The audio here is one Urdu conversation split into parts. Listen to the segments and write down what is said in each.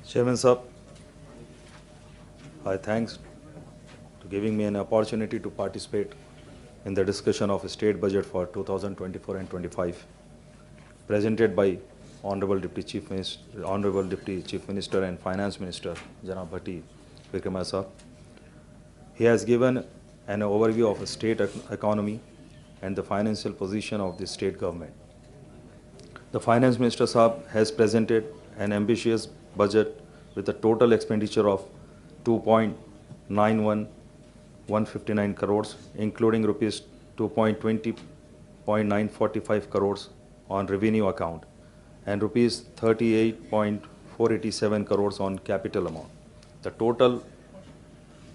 Chairman Sahab, I thanks to giving me an opportunity to participate in the discussion of state budget for 2024 and 25, presented by Honorable Deputy Chief Minister and Finance Minister Janab Bhatti Vikramasinghe Sahab. He has given an overview of the state economy and the financial position of the state government. The Finance Minister Sahab has presented an ambitious budget with a total expenditure of 2.91159 crores, including rupees 2.20.945 crores on revenue account and rupees 38.487 crores on capital amount. The total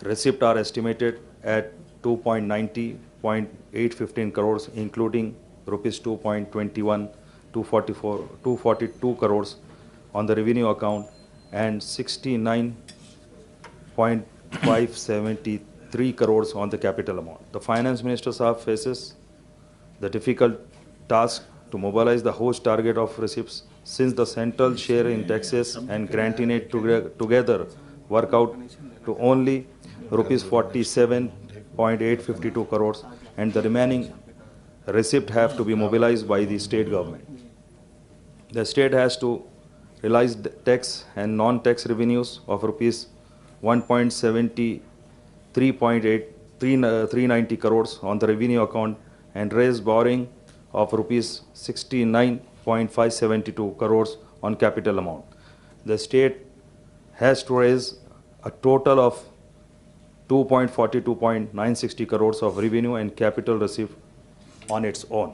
receipts are estimated at 2.90.815 crores, including rupees 242 crores on the revenue account and 69.573 crores on the capital amount. The Finance Minister Sahab faces the difficult task to mobilize the host target of receipts, since the central share in taxes and granting aid together work out to only rupees 47.852 crores, and the remaining receipt have to be mobilized by the state government. The state has to realize tax and non-tax revenues of rupees 1.73.390 crores on the revenue account and raise borrowing of rupees 69.572 crores on capital amount. The state has to raise a total of 2.42.960 crores of revenue and capital receipt on its own.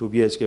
2 BHK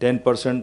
10%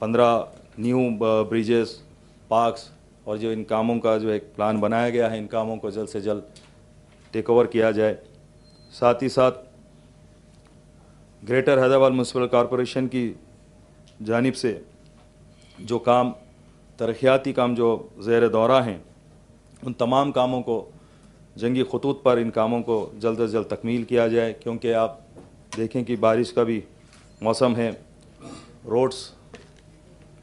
15 new bridges, parks اور جو ان کاموں کا جو ایک پلان بنایا گیا ہے, ان کاموں کو جلد سے جلد ٹیک اوور کیا جائے. ساتھ ہی ساتھ گریٹر حیدرآباد میونسپل کارپوریشن کی جانب سے جو کام, ترقیاتی کام جو زیر دورہ ہیں, ان تمام کاموں کو جنگی خطوط پر ان کاموں کو جلد از جلد تکمیل کیا جائے, کیونکہ آپ دیکھیں کہ بارش کا بھی موسم ہے. Roads,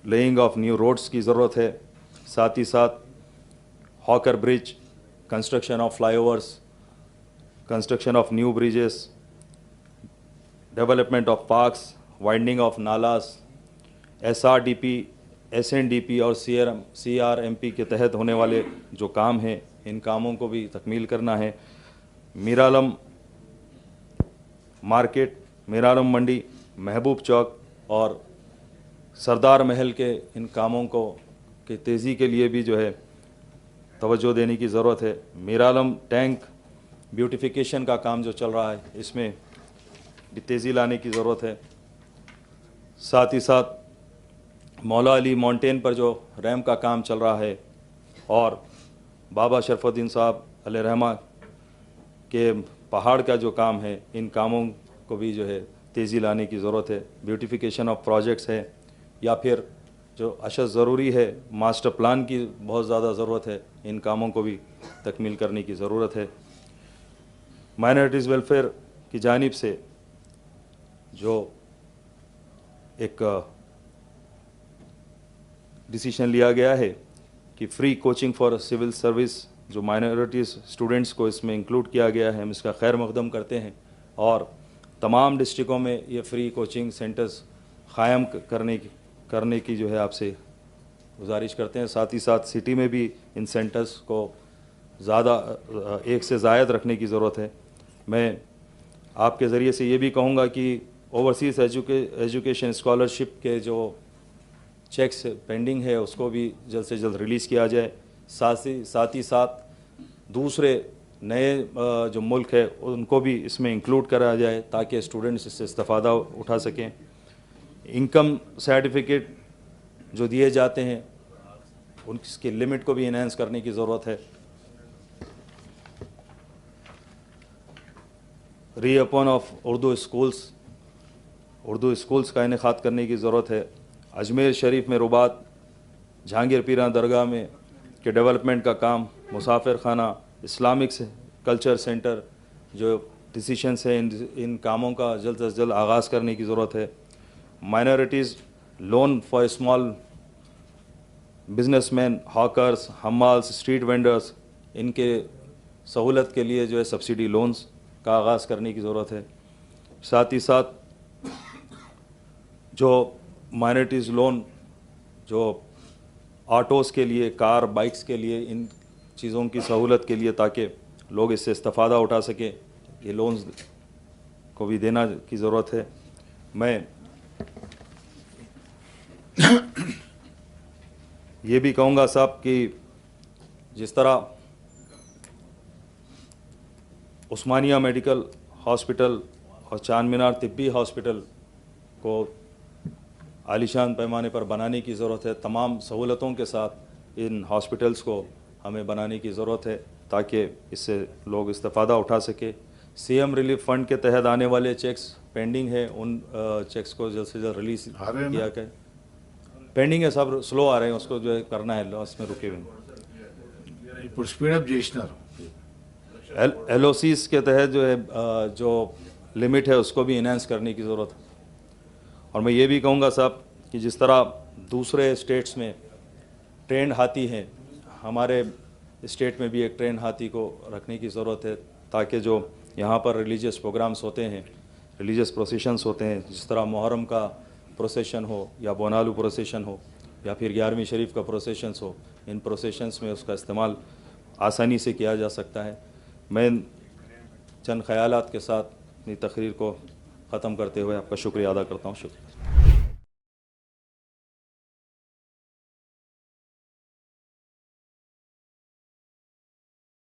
laying of new roads کی ضرورت ہے. ساتھ ہی ساتھ hawker bridge, construction of flyovers, construction of new bridges, development of parks, widening of نالاز, SRDP, SNDP اور CRMP کے تحت ہونے والے جو کام ہیں, ان کاموں کو بھی تکمیل کرنا ہے. میرالم مارکیٹ, میرالم منڈی, محبوب چوک اور سردار محل کے ان کاموں کو کی تیزی کے لیے بھی جو ہے توجہ دینے کی ضرورت ہے. میرالم ٹینک بیوٹیفیکیشن کا کام جو چل رہا ہے, اس میں بھی تیزی لانے کی ضرورت ہے. ساتھ ہی ساتھ مولا علی ماؤنٹین پر جو ریمپ کا کام چل رہا ہے اور بابا شرف الدین صاحب علیہ رحمہ کے پہاڑ کا جو کام ہے, ان کاموں کو بھی جو ہے تیزی لانے کی ضرورت ہے. بیوٹیفیکیشن آف پروجیکٹس ہے, یا پھر جو اشد ضروری ہے ماسٹر پلان کی بہت زیادہ ضرورت ہے, ان کاموں کو بھی تکمیل کرنے کی ضرورت ہے. مائنورٹیز ویلفیئر کی جانب سے جو ایک ڈیسیشن لیا گیا ہے کہ free coaching for civil service, جو مائنورٹیز اسٹوڈنٹس کو اس میں انکلوڈ کیا گیا ہے, ہم اس کا خیر مقدم کرتے ہیں. اور تمام ڈسٹرکوں میں یہ فری کوچنگ سینٹرز قائم کرنے کی جو ہے آپ سے گزارش کرتے ہیں. ساتھ ہی ساتھ سٹی میں بھی ان سینٹرز کو زیادہ ایک سے زائد رکھنے کی ضرورت ہے. میں آپ کے ذریعے سے یہ بھی کہوں گا کہ اوورسیز ایجوکیشن اسکالرشپ کے جو چیکس پینڈنگ ہے, اس کو بھی جلد سے جلد ریلیز کیا جائے. ساتھ ہی ساتھ دوسرے نئے جو ملک ہے ان کو بھی اس میں انکلوڈ کرا جائے تاکہ اسٹوڈنٹس اس سے استفادہ اٹھا سکیں. انکم سرٹیفکیٹ جو دیے جاتے ہیں, ان کی لمٹ کو بھی انہینس کرنے کی ضرورت ہے. ری اوپن آف اردو اسکولس کا انعقاد کرنے کی ضرورت ہے. اجمیر شریف میں رباط, جہانگیر پیران درگاہ میں کے ڈیولپمنٹ کا کام, مسافر خانہ, اسلامک کلچر سینٹر جو ڈیسیشنس ہیں, ان کاموں کا جلد از جلد آغاز کرنے کی ضرورت ہے. Minorities loan for small businessmen, hawkers, حمالز, اسٹریٹ وینڈرز, ان کے سہولت کے لیے جو ہے سبسڈی لونز کا آغاز کرنے کی ضرورت ہے. ساتھ ہی ساتھ جو مائنورٹیز لون جو آٹوز کے لیے, کار, بائکس کے لیے, ان چیزوں کی سہولت کے لیے تاکہ لوگ اس سے استفادہ اٹھا سکیں, یہ لونز کو بھی دینا کی ضرورت ہے. میں یہ بھی کہوں گا صاحب کہ جس طرح عثمانیہ میڈیکل ہاسپٹل اور چار مینار طبی ہاسپٹل کو عالیشان پیمانے پر بنانے کی ضرورت ہے, تمام سہولتوں کے ساتھ ان ہاسپٹلس کو ہمیں بنانے کی ضرورت ہے تاکہ اس سے لوگ استفادہ اٹھا سکے. CM ریلیف فنڈ کے تحت آنے والے چیکس پینڈنگ ہیں, ان چیکس کو جلد سے جلد ریلیز کیا جائے. پینڈنگ ہے صاحب, سلو آ رہے ہیں, اس کو جو ہے کرنا ہے, اس میں رکے ہوئے. LOCs کے تحت جو ہے جو لمٹ ہے اس کو بھی انہینس کرنے کی ضرورت ہے. اور میں یہ بھی کہوں گا صاحب کہ جس طرح دوسرے اسٹیٹس میں ٹرینڈ ہاتھی ہیں, ہمارے اسٹیٹ میں بھی ایک ٹرینڈ ہاتھی کو رکھنے کی ضرورت ہے تاکہ جو یہاں پر ریلیجیس پروگرامز ہوتے ہیں, ریلیجیس پروسیشنز ہوتے ہیں, جس طرح محرم کا پروسیشن ہو یا بونالو پروسیشن ہو یا پھر 11ویں شریف کا پروسیشنز ہو, ان پروسیشنز میں اس کا استعمال آسانی سے کیا جا سکتا ہے. میں چند خیالات کے ساتھ اپنی تقریر کو ختم کرتے ہوئے آپ کا شکریہ ادا کرتا ہوں. شکریہ.